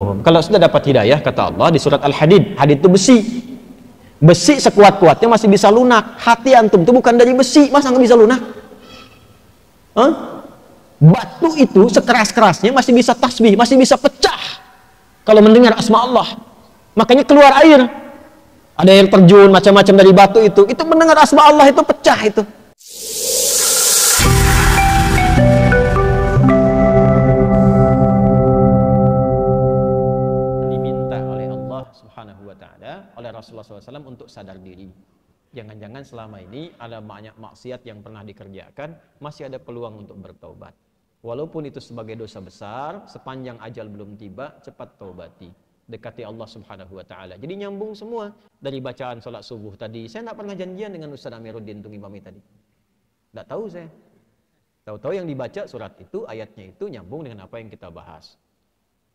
qulubuhum. Kalau sudah dapat hidayah, kata Allah di surat Al-Hadid, hadid itu besi. Besi sekuat-kuatnya masih bisa lunak. Hati antum itu bukan dari besi, masa nggak bisa lunak? Batu itu sekeras-kerasnya masih bisa tasbih, masih bisa pecah kalau mendengar asma Allah. Makanya keluar air. Ada air terjun, macam-macam dari batu itu mendengar asma Allah itu pecah itu. Diminta oleh Allah Subhanahu wa Ta'ala, oleh Rasulullah SAW untuk sadar diri. Jangan-jangan selama ini ada banyak maksiat yang pernah dikerjakan, masih ada peluang untuk bertaubat. Walaupun itu sebagai dosa besar, sepanjang ajal belum tiba, cepat taubati. Dekati Allah Subhanahu wa Ta'ala. Jadi nyambung semua dari bacaan sholat subuh tadi. Saya tidak pernah janjian dengan Ustaz Amiruddin untuk imami tadi. Tidak tahu saya. Tahu-tahu yang dibaca surat itu, ayatnya itu nyambung dengan apa yang kita bahas.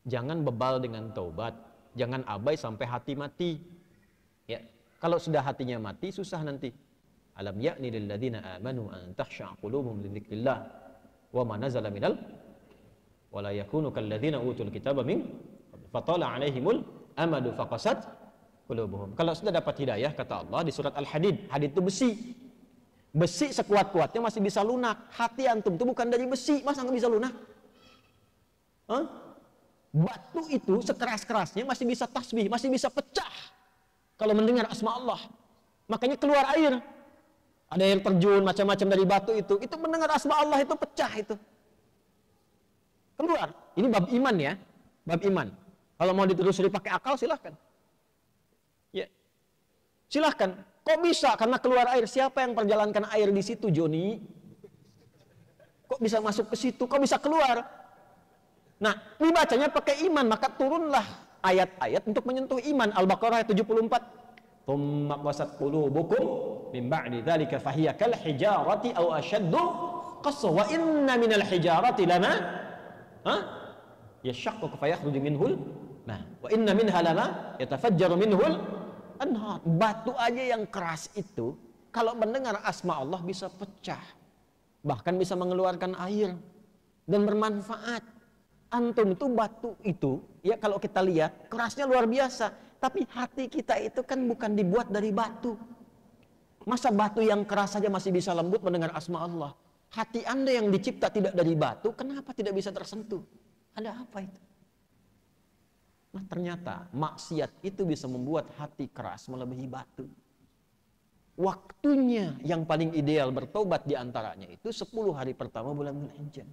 Jangan bebal dengan taubat. Jangan abai sampai hati mati. Ya, kalau sudah hatinya mati, susah nanti. Alam ya'ni lil ladzina amanu an takhsha'a qulubuhum li dzikrillah wa ma nazala minal wa la yakunu kal ladzina utul kitaba min fatala alaihimul amadu faqasat qulubuhum. Kalau sudah dapat hidayah, kata Allah di surat Al-Hadid, hadid itu besi. Besi sekuat-kuatnya masih bisa lunak. Hati antum itu bukan dari besi, masa nggak bisa lunak? Batu itu sekeras-kerasnya masih bisa tasbih, masih bisa pecah kalau mendengar asma Allah. Makanya keluar air. Ada air terjun, macam-macam dari batu itu mendengar asma Allah itu pecah itu. Keluar. Ini bab iman ya, bab iman. Kalau mau ditelusuri pakai akal silahkan. Ya, silahkan. Kok bisa? Karena keluar air. Siapa yang perjalankan air di situ, Joni? Kok bisa masuk ke situ? Kok bisa keluar? Nah, dibacanya pakai iman, maka turunlah ayat-ayat untuk menyentuh iman. Al-Baqarah ayat 74. Tsumma qasat qulubukum min ba'di dzalika fahiya kal hijarati aw ashaddu qaswa wa inna minal hijarati lama yashaqqu fa yakhruju minhul ma wa inna minha lama yatafajjaru minhul anhar. Batu aja yang keras itu kalau mendengar asma Allah bisa pecah, bahkan bisa mengeluarkan air dan bermanfaat. Antum itu batu itu ya, kalau kita lihat kerasnya luar biasa, tapi hati kita itu kan bukan dibuat dari batu. Masa batu yang keras saja masih bisa lembut mendengar asma Allah? Hati Anda yang dicipta tidak dari batu, kenapa tidak bisa tersentuh? Ada apa itu? Nah, ternyata maksiat itu bisa membuat hati keras melebihi batu. Waktunya yang paling ideal bertobat diantaranya itu 10 hari pertama bulan Dzulhijjah.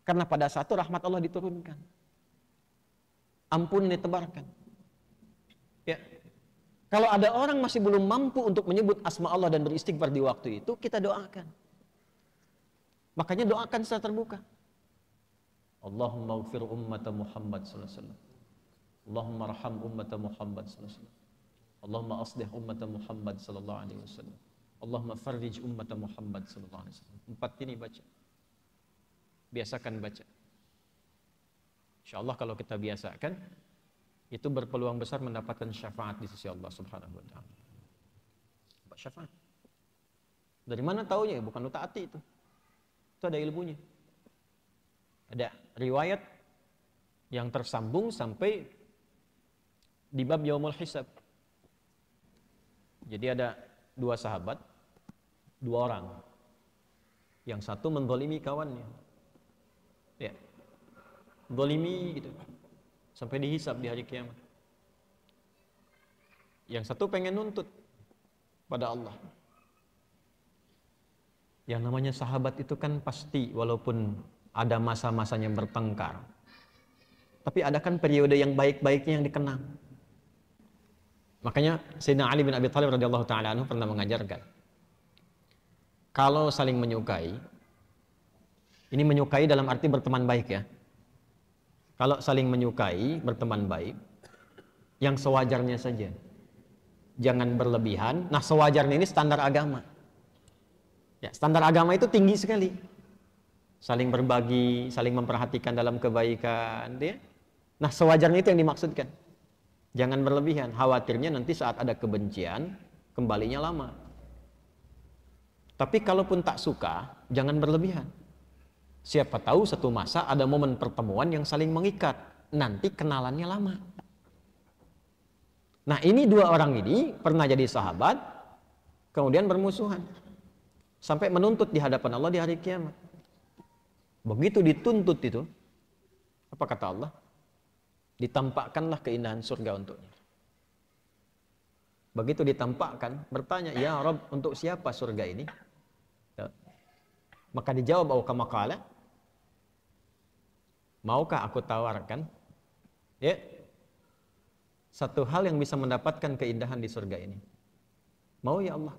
Karena pada saat itu rahmat Allah diturunkan. Ampun ditebarkan. Ya. Kalau ada orang masih belum mampu untuk menyebut asma Allah dan beristighfar di waktu itu, kita doakan. Makanya doakan secara terbuka. Allahumma ighfir ummata Muhammad sallallahu alaihi wasallam. Allahumma arham ummata Muhammad sallallahu alaihi wasallam. Allahumma aslih ummata Muhammad sallallahu alaihi wasallam. Allahumma farrij ummata Muhammad sallallahu alaihi wasallam. 4 ini baca. Biasakan baca. InsyaAllah kalau kita biasakan, itu berpeluang besar mendapatkan syafaat di sisi Allah Subhanahu wa Ta'ala. Syafaat. Dari mana taunya? Bukan lu taati itu. Itu ada ilmunya. Ada riwayat yang tersambung sampai di bab Yaumul Hisab. Jadi ada 2 sahabat, 2 orang. Yang satu menzalimi kawannya. Ya, zalimi gitu sampai dihisab di hari kiamat. Yang satu pengen nuntut pada Allah. Yang namanya sahabat itu kan pasti walaupun ada masa-masanya bertengkar, tapi ada kan periode yang baik-baiknya yang dikenang. Makanya Sayyidina Ali bin Abi Thalib radhiyallahu ta'ala anhu pernah mengajarkan, kalau saling menyukai, ini menyukai dalam arti berteman baik ya. Kalau saling menyukai, berteman baik, yang sewajarnya saja. Jangan berlebihan. Nah, sewajarnya ini standar agama. Ya, standar agama itu tinggi sekali. Saling berbagi, saling memperhatikan dalam kebaikan, ya. Nah, sewajarnya itu yang dimaksudkan. Jangan berlebihan. Khawatirnya nanti saat ada kebencian, kembalinya lama. Tapi kalaupun tak suka, jangan berlebihan. Siapa tahu satu masa ada momen pertemuan yang saling mengikat. nanti kenalannya lama. Nah, ini dua orang ini pernah jadi sahabat, kemudian bermusuhan. Sampai menuntut di hadapan Allah di hari kiamat. Begitu dituntut itu, apa kata Allah? Ditampakkanlah keindahan surga untuknya. Begitu ditampakkan, bertanya, ya Rabb, untuk siapa surga ini? Ya. Maka dijawab, kama qala, maukah aku tawarkan? Ya, satu hal yang bisa mendapatkan keindahan di surga ini. Mau ya Allah?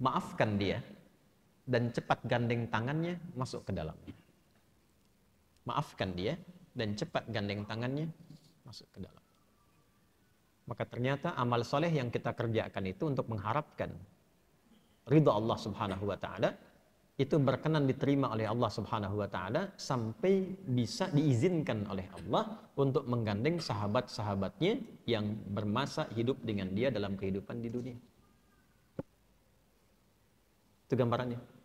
Maafkan dia dan cepat gandeng tangannya masuk ke dalamnya. Maafkan dia dan cepat gandeng tangannya masuk ke dalam. Maka ternyata amal soleh yang kita kerjakan itu untuk mengharapkan ridha Allah Subhanahu wa taala, itu berkenan diterima oleh Allah Subhanahu wa taala sampai bisa diizinkan oleh Allah untuk menggandeng sahabat-sahabatnya yang bermasa hidup dengan dia dalam kehidupan di dunia. Itu gambarannya.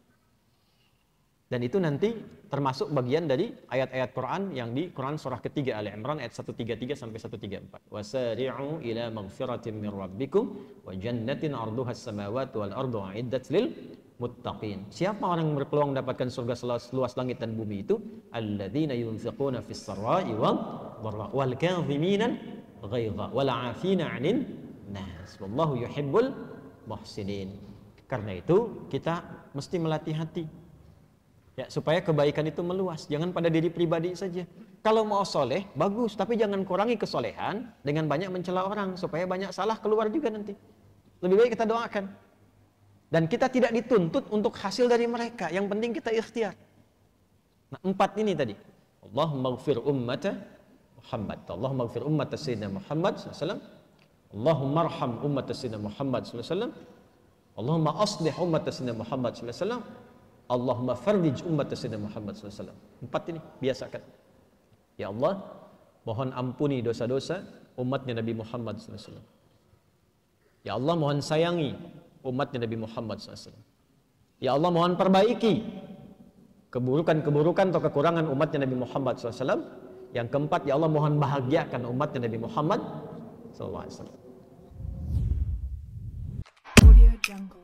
Dan itu nanti termasuk bagian dari ayat-ayat Quran yang di Quran surah ketiga Ali Imran ayat 133 sampai 134. Wasari'u ila maghfiratin min rabbikum wa jannatin 'arduhas samawati wal ardu 'iddat lil muttaqin. Siapa orang yang berpeluang mendapatkan surga seluas langit dan bumi itu? Alladzina yunfiquna fis sarai wal kadhimina ghaidha wal 'afina 'anil nas. Wallahu yuhibbul muhsinin. Karena itu kita mesti melatih hati. Ya, supaya kebaikan itu meluas, jangan pada diri pribadi saja. Kalau mau soleh, bagus, tapi jangan kurangi kesolehan dengan banyak mencela orang, supaya banyak salah keluar juga nanti. Lebih baik kita doakan. Dan kita tidak dituntut untuk hasil dari mereka, yang penting kita ikhtiar. Nah, 4 ini tadi. Allahumma ighfir ummata Muhammad. Allahumma ighfir ummata Sayyidina Muhammad SAW. Allahumma arham ummata Sayyidina Muhammad SAW. Allahumma aslih ummata Sayyidina Muhammad SAW. Allahumma farrij ummata Sayyidina Muhammad SAW. 4 ini biasakan. Ya Allah, mohon ampuni dosa-dosa umatnya Nabi Muhammad SAW. Ya Allah, mohon sayangi umatnya Nabi Muhammad SAW. Ya Allah, mohon perbaiki keburukan-keburukan atau kekurangan umatnya Nabi Muhammad SAW. Yang keempat, ya Allah, mohon bahagiakan umatnya Nabi Muhammad SAW. Audio Jungle.